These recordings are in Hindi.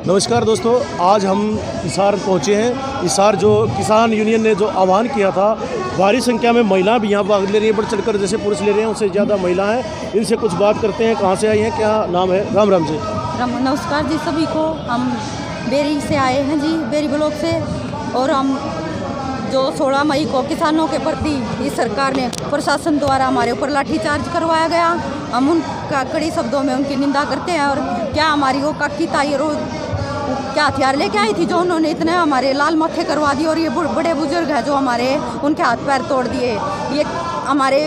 नमस्कार दोस्तों, आज हम हिसार पहुँचे हैं। हिसार जो किसान यूनियन ने जो आह्वान किया था, भारी संख्या में महिला भी यहाँ भाग ले रही है, बढ़ चढ़कर जैसे पुरुष ले रहे हैं उससे ज़्यादा महिला हैं। इनसे कुछ बात करते हैं, कहाँ से आई हैं, क्या नाम है। राम राम जी। नमस्कार जी सभी को। हम बेरी से आए हैं जी, बेरी ब्लॉक से। और हम जो 16 मई को किसानों के प्रति इस सरकार ने प्रशासन द्वारा हमारे ऊपर लाठीचार्ज करवाया गया, हम उनका कड़ी शब्दों में उनकी निंदा करते हैं। और क्या हमारी वो काकी ताई और क्या हथियार लेके आई थी जो उन्होंने इतने हमारे लाल माथे करवा दिए। और ये बड़े बुजुर्ग हैं जो हमारे उनके हाथ पैर तोड़ दिए। ये हमारे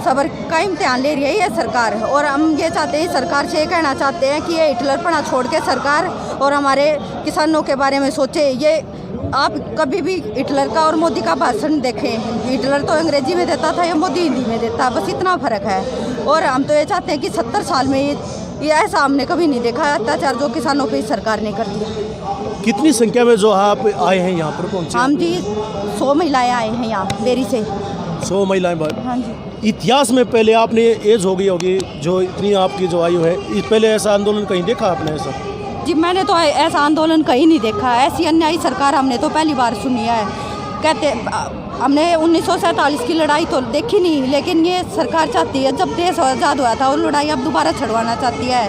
सबर का इम्तिहान ले रही है ये सरकार। और हम ये चाहते हैं, सरकार से ये कहना चाहते हैं कि ये हिटलरपना छोड़ के सरकार और हमारे किसानों के बारे में सोचे। ये आप कभी भी हिटलर का और मोदी का भाषण देखें, हिटलर तो अंग्रेजी में देता था, ये मोदी हिंदी में देता, बस इतना फ़र्क है। और हम तो ये चाहते हैं कि 70 साल में ये ऐसा हमने कभी नहीं देखा अत्याचार जो किसानों पे इस सरकार ने कर दिया। कितनी संख्या में जो आप आए हैं यहाँ पर पहुँचे? हम जी 100 महिलाएँ आए हैं यहाँ बेरी से। 100 महिलाएं। हाँ जी। इतिहास में पहले आपने एज हो गई होगी जो इतनी आपकी जो आयु है, पहले ऐसा आंदोलन कहीं देखा आपने? ऐसा जी मैंने तो ऐसा आंदोलन कहीं नहीं देखा। ऐसी अन्यायी सरकार हमने तो पहली बार सुनी है। कहते हमने 1947 की लड़ाई तो देखी नहीं, लेकिन ये सरकार चाहती है, जब देश आज़ाद हुआ था वो लड़ाई अब दोबारा छड़वाना चाहती है।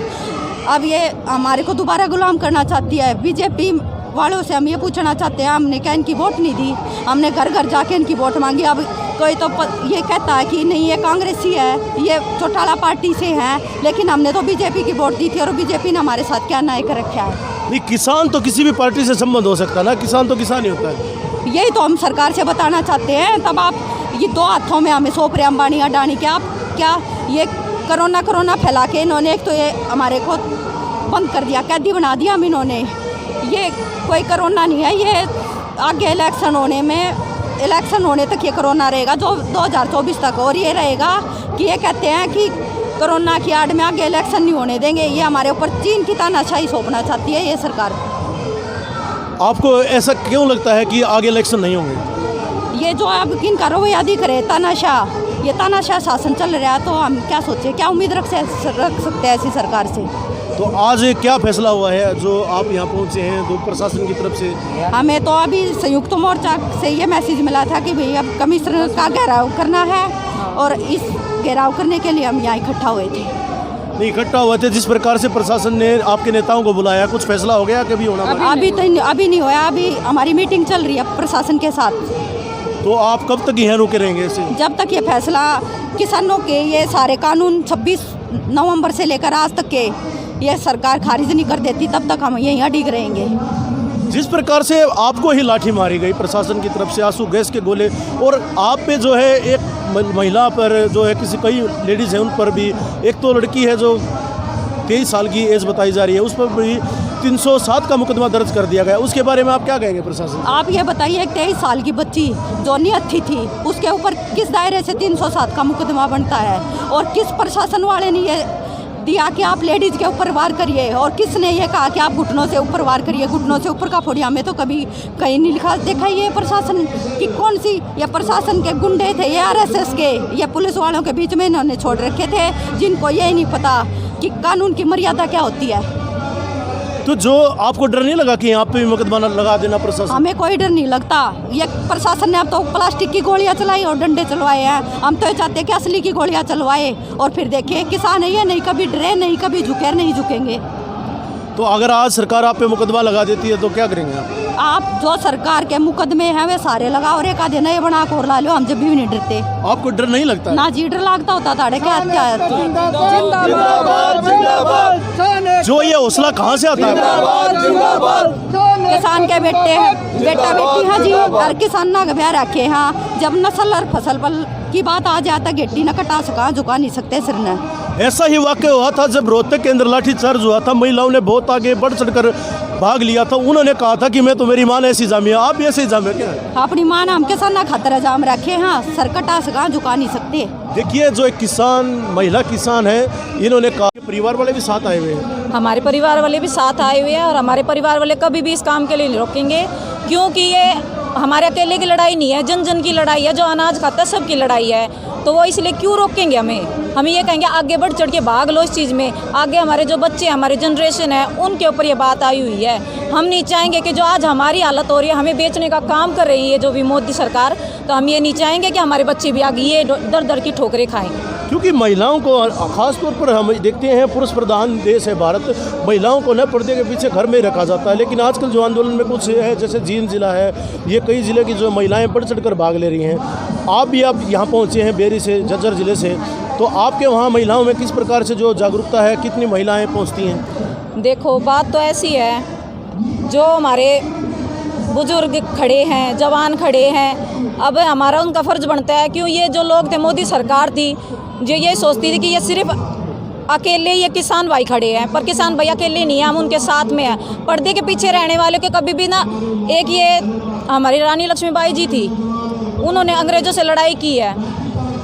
अब ये हमारे को दोबारा गुलाम करना चाहती है। बीजेपी वालों से हम ये पूछना चाहते हैं, हमने क्या इनकी वोट नहीं दी? हमने घर घर जाके इनकी वोट मांगी। अब कोई तो ये कहता है कि नहीं ये कांग्रेसी है, ये चौटाला पार्टी से हैं, लेकिन हमने तो बीजेपी की वोट दी थी और बीजेपी ने हमारे साथ क्या न्याय कर रखा है। नहीं, किसान तो किसी भी पार्टी से संबंध हो सकता है ना, किसान तो किसान ही होता है। यही तो हम सरकार से बताना चाहते हैं। तब आप ये दो हाथों में हमें सौंप रहे अंबानी अडानी के। आप क्या ये कोरोना फैला के इन्होंने एक तो ये हमारे को बंद कर दिया, कैदी बना दिया हम इन्होंने। ये कोई कोरोना नहीं है, ये आगे इलेक्शन होने तक ये कोरोना रहेगा, जो 2024 तक। और ये रहेगा कि ये कहते हैं कि कोरोना की आड़ में आगे इलेक्शन नहीं होने देंगे। ये हमारे ऊपर चीन की तानाशाही सौंपना चाहती है ये सरकार। आपको ऐसा क्यों लगता है कि आगे इलेक्शन नहीं होंगे? ये जो अब इनका रवैया दिख रहे तानाशाह, ये तानाशाह शासन चल रहा है, तो हम क्या सोचे, क्या उम्मीद रख सकते हैं ऐसी सरकार से? तो आज क्या फैसला हुआ है जो आप यहाँ पहुँचे हैं तो प्रशासन की तरफ से? हमें तो अभी संयुक्त मोर्चा से ये मैसेज मिला था कि भाई अब कमिश्नर का घेराव करना है, और इस घेराव करने के लिए हम यहाँ इकट्ठा हुए थे। नहीं, इकट्ठा हुए थे। जिस प्रकार से प्रशासन ने आपके नेताओं को बुलाया, कुछ फैसला हो गया कभी होना? अभी नहीं होया। अभी हमारी मीटिंग चल रही है प्रशासन के साथ। तो आप कब तक यहाँ रुके रहेंगे ऐसे? जब तक ये फैसला किसानों के ये सारे कानून 26 नवंबर से लेकर आज तक के ये सरकार खारिज नहीं कर देती, तब तक हम यहीं अडिग रहेंगे। जिस प्रकार से आपको ही लाठी मारी गई प्रशासन की तरफ से, आंसू गैस के गोले, और आप पे जो है एक महिला पर जो है कई लेडीज़ हैं उन पर भी, एक तो लड़की है जो 23 साल की एज बताई जा रही है, उस पर भी 307 का मुकदमा दर्ज कर दिया गया। उसके बारे में आप क्या कहेंगे प्रशासन? आप ये बताइए, एक 23 साल की बच्ची जो निहत्थी थी, उसके ऊपर किस दायरे से 307 का मुकदमा बनता है? और किस प्रशासन वाले ने ये दिया कि आप लेडीज़ के ऊपर वार करिए? और किसने ये कहा कि आप घुटनों से ऊपर वार करिए? घुटनों से ऊपर का फोड़िया में तो कभी कहीं नहीं लिखा देखा। ये प्रशासन की कौन सी, ये प्रशासन के गुंडे थे, ये RSS के, ये पुलिस वालों के बीच में इन्होंने छोड़ रखे थे, जिनको यही नहीं पता कि कानून की मर्यादा क्या होती है। तो जो आपको डर नहीं लगा कि यहाँ पे भी मुकदमा लगा देना प्रशासन? हमें कोई डर नहीं लगता। ये प्रशासन ने अब तो प्लास्टिक की गोलियां चलाई और डंडे चलवाए हैं। हम तो ये चाहते हैं कि असली की गोलियां चलवाए और फिर देखें किसान है, ये नहीं कभी डरे, नहीं कभी झुके, नहीं झुकेंगे। तो अगर आज सरकार आप पे मुकदमा लगा देती है तो क्या करेंगे आप? जो सरकार के मुकदमे हैं वे सारे लगा और एक आधे नए बना कर ला लो, हम जब भी नहीं डरते। आपको डर नहीं लगता? ना जी, डर लगता होता था क्या? जो ये हौसला कहाँ से आता है? किसान के बेटा बेटी हैं जी, हर किसान ना ब्याह रखे हैं। जब नस्ल और फसल की बात आ जाता, गेटी न कटा सका, झुका नहीं सकते सिर ने। ऐसा ही वाक़या हुआ था जब रोहतक के अंदर लाठीचार्ज हुआ था। महिलाओं ने बहुत आगे बढ़ चढ़कर भाग लिया था। उन्होंने कहा था कि मैं तो, मेरी माँ ने ऐसी जामी है, आप भी ऐसे जामे क्या? अपनी माँ ने हम किसान खातर जाम रखे हैं, सर कटा सका, झुका नहीं सकते। देखिए, जो एक किसान, महिला किसान है, इन्होंने कहा कि परिवार वाले भी साथ आए हुए हैं। हमारे परिवार वाले भी साथ आए हुए हैं और हमारे परिवार वाले कभी भी इस काम के लिए नहीं रोकेंगे, क्योंकि ये हमारे अकेले की लड़ाई नहीं है, जन जन की लड़ाई है। जो अनाज खाता है सबकी लड़ाई है, तो वो इसलिए क्यों रोकेंगे हमें? हम ये कहेंगे आगे बढ़ चढ़ के भाग लो इस चीज़ में। आगे हमारे जो बच्चे हमारी जनरेशन है उनके ऊपर ये बात आई हुई है। हम नहीं चाहेंगे कि जो आज हमारी हालत हो रही है, हमें बेचने का काम कर रही है जो भी मोदी सरकार, तो हम ये नहीं चाहेंगे कि हमारे बच्चे भी आगे ये दर दर की ठोकरें खाएं। क्योंकि महिलाओं को ख़ास तौर पर हम देखते हैं, पुरुष प्रधान देश है भारत, महिलाओं को न पर्दे के पीछे घर में ही रखा जाता है। लेकिन आजकल जो आंदोलन में कुछ है, जैसे जींद जिला है, ये कई ज़िले की जो महिलाएं बढ़ चढ़ कर भाग ले रही हैं। आप भी यहाँ पहुँचे हैं बेरी से, झज्जर ज़िले से, तो आपके वहाँ महिलाओं में किस प्रकार से जो जागरूकता है, कितनी महिलाएँ पहुँचती हैं? देखो बात तो ऐसी है, जो हमारे बुजुर्ग खड़े हैं, जवान खड़े हैं, अब हमारा उनका फ़र्ज़ बनता है। क्यों ये जो लोग थे, मोदी सरकार थी जो ये सोचती थी कि ये सिर्फ अकेले ये किसान भाई खड़े हैं, पर किसान भाई अकेले नहीं हैं, हम उनके साथ में हैं। पर्दे के पीछे रहने वालों के कभी भी ना, एक ये हमारी रानी लक्ष्मीबाई जी थी, उन्होंने अंग्रेज़ों से लड़ाई की है,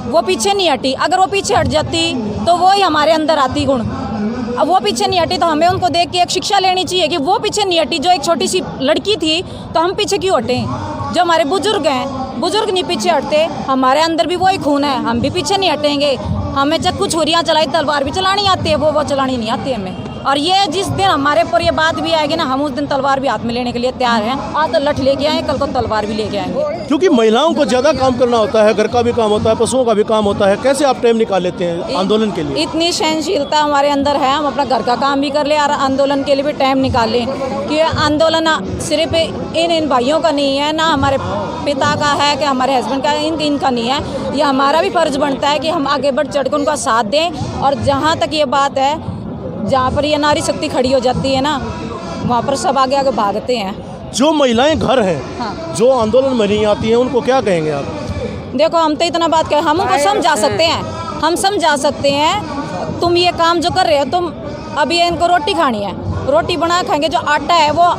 वो पीछे नहीं हटी। अगर वो पीछे हट जाती तो वो ही हमारे अंदर आती गुण। अब वो पीछे नहीं हटी तो हमें उनको देख के एक शिक्षा लेनी चाहिए कि वो पीछे नहीं हटी। जो एक छोटी सी लड़की थी तो हम पीछे क्यों हटें? जो हमारे बुजुर्ग हैं, बुजुर्ग नहीं पीछे हटते, हमारे अंदर भी वही खून है, हम भी पीछे नहीं हटेंगे। हमें जब कुछ छुरियाँ चलाई, तलवार भी चलानी आती है, वो चलानी नहीं आती हमें। और ये जिस दिन हमारे पर ये बात भी आएगी ना, हम उस दिन तलवार भी हाथ में लेने के लिए तैयार हैं। आज तो लठ लेके आए, कल को तलवार भी लेके आएंगे। क्योंकि महिलाओं को ज़्यादा काम करना होता है, घर का भी काम होता है, पशुओं का भी काम होता है। कैसे आप टाइम निकाल लेते हैं आंदोलन के लिए? इतनी सहनशीलता हमारे अंदर है, हम अपना घर का काम भी कर ले और आंदोलन के लिए भी टाइम निकाल लें। कि आंदोलन सिर्फ इन भाइयों का नहीं है, ना हमारे पिता का है कि हमारे हस्बैंड का है, इनका नहीं है। ये हमारा भी फ़र्ज़ बनता है कि हम आगे बढ़ चढ़ के उनका साथ दें। और जहाँ तक ये बात है, जहाँ पर ये नारी शक्ति खड़ी हो जाती है ना, वहाँ पर सब आगे आगे भागते हैं। जो महिलाएं घर हैं, हाँ। जो आंदोलन में नहीं आती हैं, उनको क्या कहेंगे आप? देखो हम तो इतना बात करें, हम उनको समझा सकते हैं, हम समझा सकते हैं। तुम ये काम जो कर रहे हो, तुम अभी इनको रोटी खानी है, रोटी बना खाएंगे। जो आटा है वो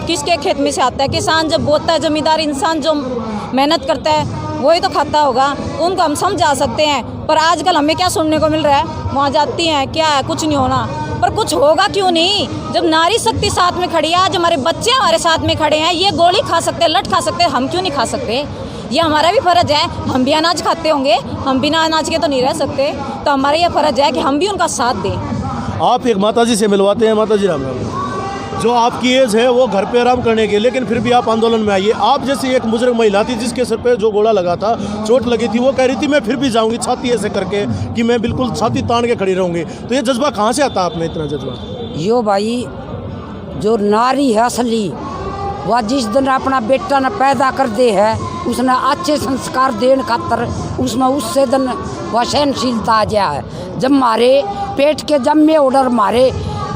किसके खेत में से आता है? किसान जब बोता है, जमींदार इंसान जो मेहनत करता है वही तो खाता होगा। उनको हम समझा सकते हैं। पर आजकल हमें क्या सुनने को मिल रहा है, वहाँ जाती हैं, क्या है, कुछ नहीं होना। पर कुछ होगा क्यों नहीं? जब नारी शक्ति साथ में खड़ी है, आज हमारे बच्चे हमारे साथ में खड़े हैं, ये गोली खा सकते हैं, लठ खा सकते हैं, हम क्यों नहीं खा सकते? ये हमारा भी फ़र्ज़ है। हम भी अनाज खाते होंगे, हम बिना अनाज के तो नहीं रह सकते। तो हमारा ये फ़र्ज़ है कि हम भी उनका साथ दें। आप एक माताजी से मिलवाते हैं। माताजी राम राम। जो आपकी एज है वो घर पे आराम करने की, लेकिन फिर भी आप आंदोलन में आइए। आप जैसी एक बुजुर्ग महिला थी जिसके सर पे जो गोला लगा था, चोट लगी थी, वो कह रही थी मैं फिर भी जाऊंगी, छाती ऐसे करके कि मैं बिल्कुल छाती तान के खड़ी रहूंगी। तो ये जज्बा कहाँ से आता आप में, इतना जज्बा? यो भाई, जो नारी है असली, वह जिस दिन अपना बेटा न पैदा कर दे है, उसने अच्छे संस्कार देने खातर उसमें उससे दिन वह सहनशीलता आ गया है। जब मारे पेट के जम्मे उड़र मारे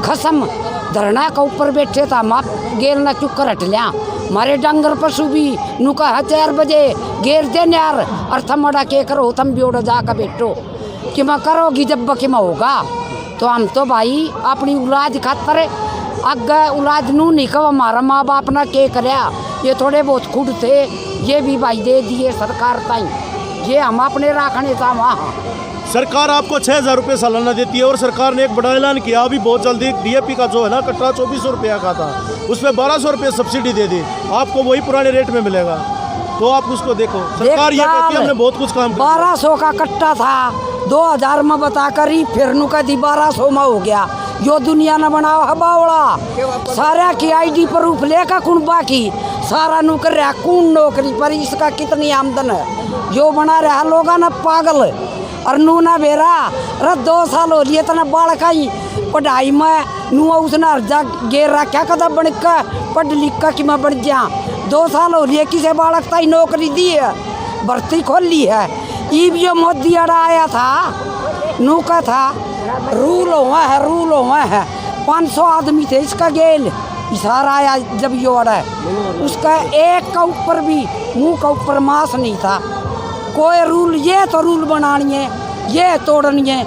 खसम धरना का ऊपर बैठे था, माँ गेर न चुकर हट लिया। मारे डंगर पशु भी नुका 4 बजे गेर दे यार, और थमड़ा के करो, थम भी उड़ जा कर बैठो कि मैं करोगी जब कि मैं होगा। तो हम तो भाई अपनी औलाद खातर अगे औलाद नू नहीं कहो हमारा माँ बाप ना के करया, ये थोड़े बहुत खुद थे, ये भी भाई दे दिए सरकार ताई, ये हम अपने राखने था वहाँ। सरकार आपको 6,000 रुपये सालाना देती है, और सरकार ने एक बड़ा ऐलान किया अभी बहुत जल्दी, डीएपी का जो है ना कट्टा 2400 रुपया का था, उसमें 1200 रुपये सब्सिडी दे दी, आपको वही पुराने रेट में मिलेगा। तो आप उसको देखो, सरकार ये कहती है हमने बहुत कुछ काम किया। 1200 का कट्टा था, 2000 में बता कर ही फिर नु का दी 1200 में हो गया। यो दुनिया न बनाओ हबावड़ा, सारा की आईडी प्रूफ लेकर कुण बाकी सारा नु कर रहा कौन नौकरी पर, इसका कितनी आमदन है, जो बना रहा लोग न पागल। और नू ना बेरा रे 2 साल हो लिए तना बालका ही पढ़ाई में नू उसने अर्जा गेर रखा कदा बन का पढ़ लिख का कि मैं बढ़ जा। 2 साल हो लिए किसे बालक ताई नौकरी दी है, भर्ती खोल ली है। ईब जो मोदी अड़ा आया था, नू का था रूल हुआ है 500 आदमी थे इसका गेल इशारा आया जब यो अड़ा, उसका एक का ऊपर भी मुंह का ऊपर मांस नहीं था। कोई रूल, ये तो रूल बनानी है, ये तोड़नी है।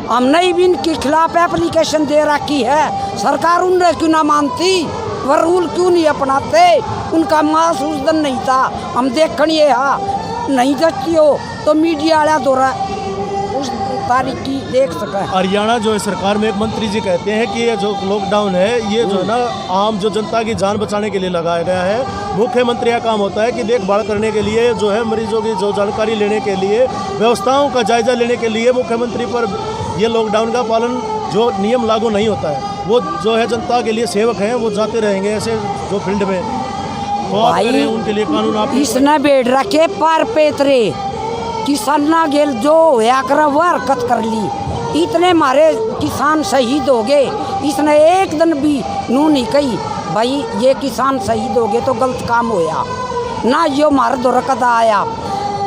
हमने भी इनके खिलाफ एप्लीकेशन दे रखी है, सरकार उन्हें क्यों ना मानती, वह रूल क्यों नहीं अपनाते? उनका मांस उस दिन नहीं था, हम देखनी है। हाँ नहीं देखती हो तो मीडिया वाला दो रहा उस तारीख की देख सके। हरियाणा जो है सरकार में एक मंत्री जी कहते हैं कि ये जो लॉकडाउन है ये जो है ना आम जो जनता की जान बचाने के लिए लगाया गया है। मुख्यमंत्री का काम होता है कि देखभाल करने के लिए जो है मरीजों की जो जानकारी लेने के लिए व्यवस्थाओं का जायजा लेने के लिए मुख्यमंत्री पर ये लॉकडाउन का पालन जो नियम लागू नहीं होता है वो जो है जनता के लिए सेवक हैं, वो जाते रहेंगे ऐसे जो फील्ड में तो आप कह रहे हैं उनके लिए कानून आप इसने बेड रखे पार पेतरे किसाना गेल जो होया कर वो हरकत कर ली। इतने मारे किसान शहीद हो गए, इसने एक दिन भी नू नहीं कही भाई ये किसान शहीद हो गए तो गलत काम होया ना, यो मार दुर्कत आया।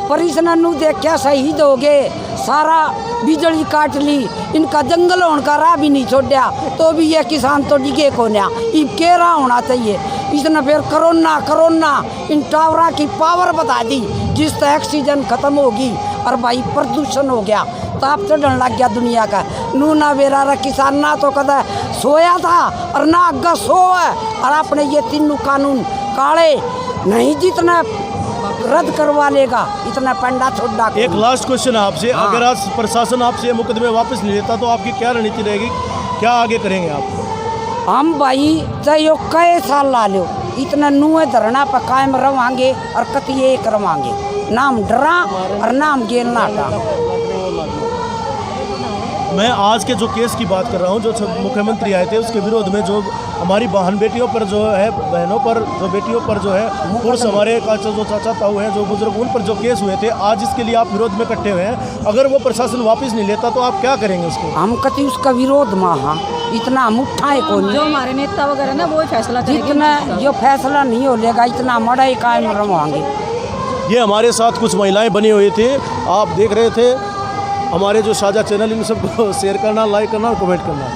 पर इसने नू देखा शहीद हो गए, सारा बिजली काट ली, इनका जंगल होने का राह भी नहीं छोड़ा तो भी ये किसान तो डिगे को ना ये केरा होना चाहिए। इसने फिर कोरोना इन टावरा की पावर बता दी जिससे ऑक्सीजन खत्म होगी और भाई प्रदूषण हो गया, ताप चढ़ने लग गया दुनिया का। नू ना बेरा किसान ना तो कदा सोया था और ना अग्गा सो है और अपने ये तीनों कानून काले नहीं जितना रद्द करवा लेगा इतना पंडा छोड़ा। एक लास्ट क्वेश्चन है आपसे, अगर आज प्रशासन आपसे ये मुकदमे वापस नहीं लेता तो आपकी क्या रणनीति रहेगी, क्या आगे करेंगे आप? हम भाई चाहे कई साल ला लो इतना नुए धरना पर कायम रवांगे और कतिये करवांगे, नाम डरा और नाम गेल नाटा। मैं आज के जो केस की बात कर रहा हूँ, जो मुख्यमंत्री आए थे उसके विरोध में जो हमारी बहन बेटियों पर जो है बहनों पर जो बेटियों पर जो है पुरुष हमारे जो चाचा ताऊ हैं जो बुजुर्ग उन पर जो केस हुए थे, आज इसके लिए आप विरोध में इकट्ठे हुए हैं। अगर वो प्रशासन वापस नहीं लेता तो आप क्या करेंगे उसको? हम कति उसका विरोध में हाँ इतना हम उठाए को जो हमारे नेता वगैरह ना वो फैसला जितना जो फैसला नहीं हो लेगा इतना मड़ा ही कायम रवांगे। ये हमारे साथ कुछ महिलाएं बनी हुई थी, आप देख रहे थे। हमारे जो साझा चैनल इन सबको शेयर करना, लाइक करना और कमेंट करना।